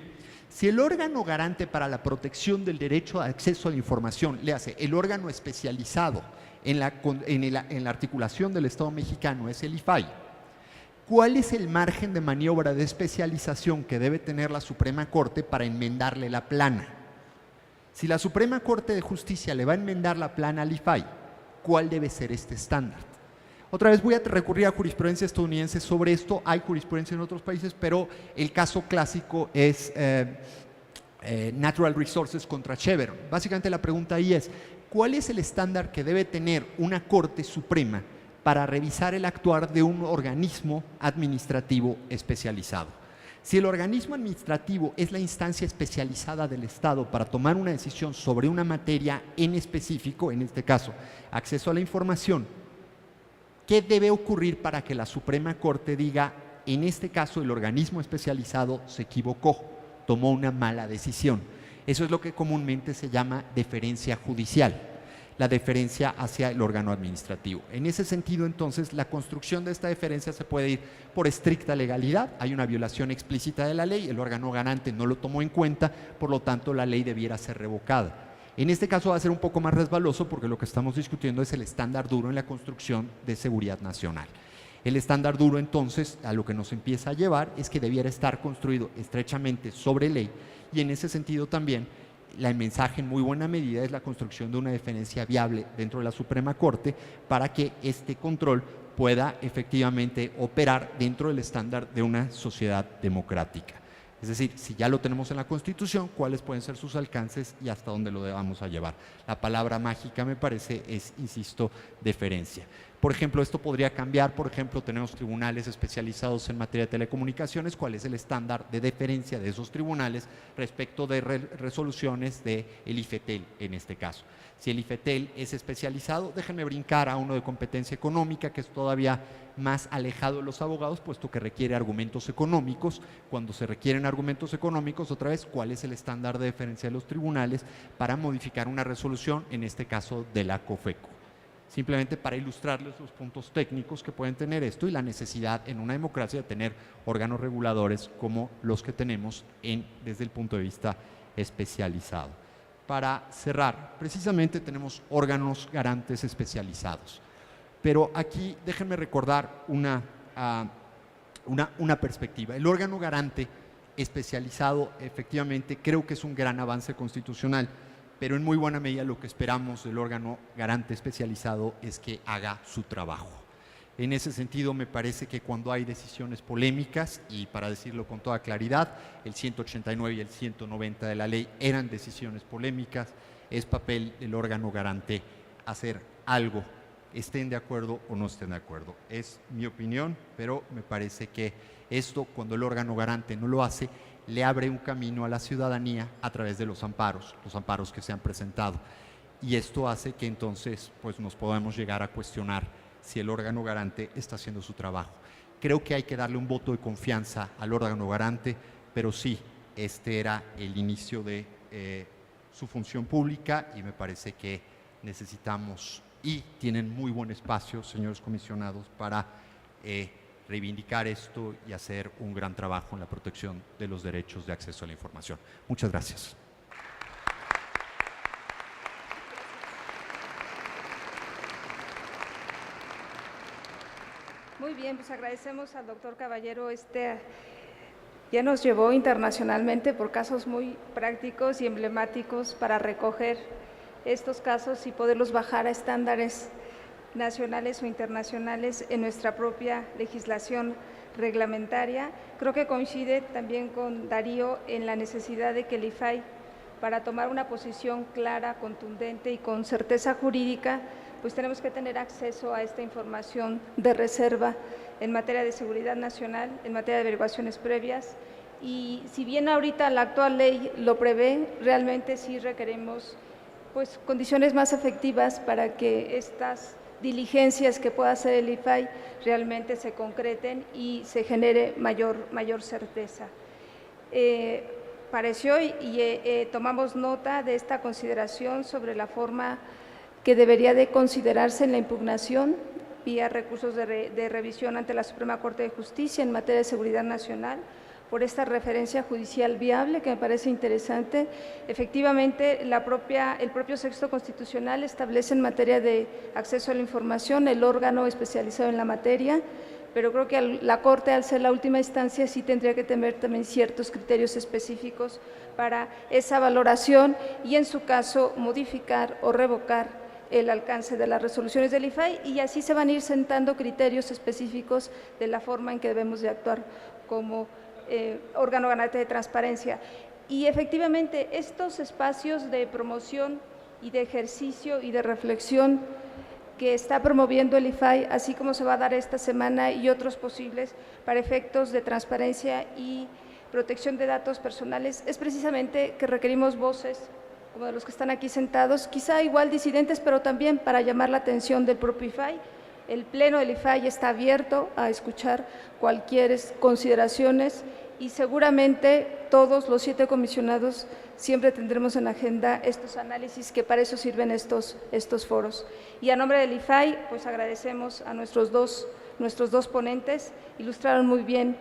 Si el órgano garante para la protección del derecho a acceso a la información, le hace el órgano especializado en la articulación del Estado mexicano, es el IFAI, ¿cuál es el margen de maniobra de especialización que debe tener la Suprema Corte para enmendarle la plana? Si la Suprema Corte de Justicia le va a enmendar la plana al IFAI, ¿cuál debe ser este estándar? Otra vez voy a recurrir a jurisprudencia estadounidense sobre esto, hay jurisprudencia en otros países, pero el caso clásico es Natural Resources contra Chevron. Básicamente la pregunta ahí es, ¿cuál es el estándar que debe tener una Corte Suprema para revisar el actuar de un organismo administrativo especializado? Si el organismo administrativo es la instancia especializada del Estado para tomar una decisión sobre una materia en específico, en este caso, acceso a la información, ¿qué debe ocurrir para que la Suprema Corte diga, en este caso el organismo especializado se equivocó, tomó una mala decisión? Eso es lo que comúnmente se llama deferencia judicial, la deferencia hacia el órgano administrativo. En ese sentido, entonces, la construcción de esta deferencia se puede ir por estricta legalidad, hay una violación explícita de la ley, el órgano garante no lo tomó en cuenta, por lo tanto la ley debiera ser revocada. En este caso va a ser un poco más resbaloso porque lo que estamos discutiendo es el estándar duro en la construcción de seguridad nacional. El estándar duro, entonces, a lo que nos empieza a llevar es que debiera estar construido estrechamente sobre ley, y en ese sentido también el mensaje en muy buena medida es la construcción de una deferencia viable dentro de la Suprema Corte para que este control pueda efectivamente operar dentro del estándar de una sociedad democrática. Es decir, si ya lo tenemos en la Constitución, ¿cuáles pueden ser sus alcances y hasta dónde lo debamos a llevar? La palabra mágica, me parece, es, insisto, deferencia. Por ejemplo, esto podría cambiar, por ejemplo, tenemos tribunales especializados en materia de telecomunicaciones, ¿cuál es el estándar de deferencia de esos tribunales respecto de resoluciones del IFETEL en este caso? Si el IFETEL es especializado, déjenme brincar a uno de competencia económica, que es todavía más alejado de los abogados, puesto que requiere argumentos económicos. Cuando se requieren argumentos económicos, otra vez, ¿cuál es el estándar de deferencia de los tribunales para modificar una resolución, en este caso de la COFECO? Simplemente para ilustrarles los puntos técnicos que pueden tener esto y la necesidad en una democracia de tener órganos reguladores como los que tenemos desde el punto de vista especializado. Para cerrar, precisamente tenemos órganos garantes especializados. Pero aquí déjenme recordar una perspectiva. El órgano garante especializado, efectivamente, creo que es un gran avance constitucional, pero en muy buena medida lo que esperamos del órgano garante especializado es que haga su trabajo. En ese sentido, me parece que cuando hay decisiones polémicas, y para decirlo con toda claridad, el 189 y el 190 de la ley eran decisiones polémicas, es papel del órgano garante hacer algo, estén de acuerdo o no estén de acuerdo. Es mi opinión, pero me parece que esto, cuando el órgano garante no lo hace, le abre un camino a la ciudadanía a través de los amparos que se han presentado. Y esto hace que entonces pues, nos podamos llegar a cuestionar si el órgano garante está haciendo su trabajo. Creo que hay que darle un voto de confianza al órgano garante, pero sí, este era el inicio de su función pública y me parece que necesitamos y tienen muy buen espacio, señores comisionados, para reivindicar esto y hacer un gran trabajo en la protección de los derechos de acceso a la información. Muchas gracias. Muy bien, pues agradecemos al doctor Caballero. Ya nos llevó internacionalmente por casos muy prácticos y emblemáticos para recoger estos casos y poderlos bajar a estándares nacionales o internacionales en nuestra propia legislación reglamentaria. Creo que coincide también con Darío en la necesidad de que el IFAI, para tomar una posición clara, contundente y con certeza jurídica, pues tenemos que tener acceso a esta información de reserva en materia de seguridad nacional, en materia de averiguaciones previas. Y si bien ahorita la actual ley lo prevé, realmente sí requerimos pues, condiciones más efectivas para que estas diligencias que pueda hacer el IFAI realmente se concreten y se genere mayor certeza. Pareció y tomamos nota de esta consideración sobre la forma que debería de considerarse en la impugnación vía recursos de revisión ante la Suprema Corte de Justicia en materia de seguridad nacional, por esta referencia judicial viable que me parece interesante. Efectivamente, el propio texto constitucional establece en materia de acceso a la información el órgano especializado en la materia, pero creo que la Corte, al ser la última instancia, sí tendría que tener también ciertos criterios específicos para esa valoración y, en su caso, modificar o revocar el alcance de las resoluciones del IFAI, y así se van a ir sentando criterios específicos de la forma en que debemos de actuar como órgano garante de transparencia. Y efectivamente estos espacios de promoción y de ejercicio y de reflexión que está promoviendo el IFAI, así como se va a dar esta semana y otros posibles para efectos de transparencia y protección de datos personales, es precisamente que requerimos voces como de los que están aquí sentados, quizá igual disidentes, pero también para llamar la atención del propio IFAI. El Pleno del IFAI está abierto a escuchar cualquier consideraciones y seguramente todos los 7 comisionados siempre tendremos en agenda estos análisis, que para eso sirven estos foros. Y a nombre del IFAI, pues agradecemos a nuestros dos ponentes, ilustraron muy bien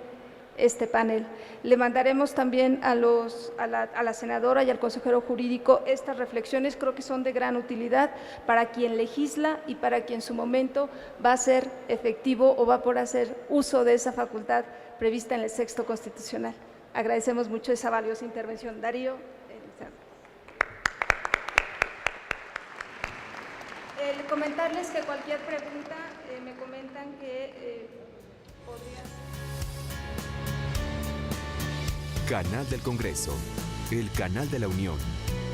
este panel. Le mandaremos también a la senadora y al consejero jurídico estas reflexiones, creo que son de gran utilidad para quien legisla y para quien en su momento va a ser efectivo o va a poder hacer uso de esa facultad prevista en el texto constitucional. Agradecemos mucho esa valiosa intervención. Darío. Comentarles que cualquier pregunta me comentan que podría... Canal del Congreso, el canal de la Unión,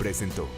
presentó.